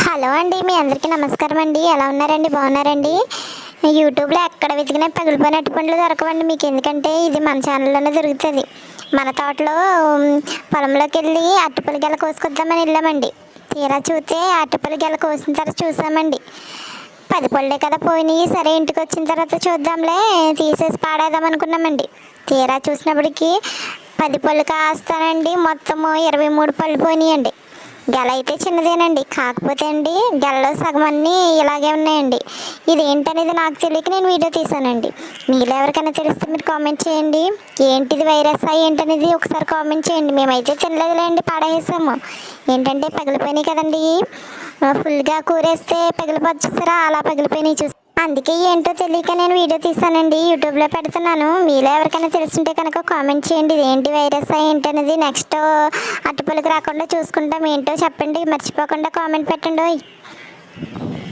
Hello అండి, మీ అందరికీ నమస్కారం అండి. ఎలా ఉన్నారండి? బాగున్నారండి? యూట్యూబ్లో ఎక్కడ వెతికినా పగిలిపోయిన అరటిపండ్లు దొరకవండి మీకు. ఎందుకంటే ఇది మన ఛానల్లోనే దొరుకుతుంది. మన తోటలో పొలంలోకి వెళ్ళి అరటిపళ్ళు గెల కోసుకొద్దామని వెళ్ళామండి. తీరా చూస్తే అరటిపళ్ళు గెల కోసిన తర్వాత చూసామండి, 10 పళ్ళే కదా పోయినాయి. సరే ఇంటికి వచ్చిన తర్వాత చూద్దాంలే, తీసేసి పాడేద్దాం అనుకున్నామండి. తీరా చూసినప్పటికీ 10 పళ్ళు కాస్తానండి, మొత్తము 23 పళ్ళు పోయినాయండి. గెల అయితే చిన్నదేనండి, కాకపోతే అండి గెలలో సగం అన్నీ ఇలాగే ఉన్నాయండి. ఇది ఏంటనేది నాకు తెలియక నేను వీడియో తీసానండి. మీలో ఎవరికైనా తెలిస్తే మీరు కామెంట్ చేయండి. ఏంటిది వైరస్ ఏంటనేది ఒకసారి కామెంట్ చేయండి. మేమైతే తినలేదులేండి, పాడేసాము. ఏంటంటే పగిలిపోయినాయి కదండి, ఫుల్గా కూరేస్తే పగిలిపోచ్చేసారా, అలా పగిలిపోయినాయి చూసి అందుకే ఏంటో తెలియక నేను వీడియో తీసానండి, యూట్యూబ్లో పెడుతున్నాను. మీలో ఎవరికైనా తెలుసుంటే కనుక కామెంట్ చేయండి. ఇది ఏంటి వైరస్ ఏంటి అనేది నెక్స్ట్ అటుపలికి రాకుండా చూసుకుంటాం. ఏంటో చెప్పండి, మర్చిపోకుండా కామెంట్ పెట్టండి.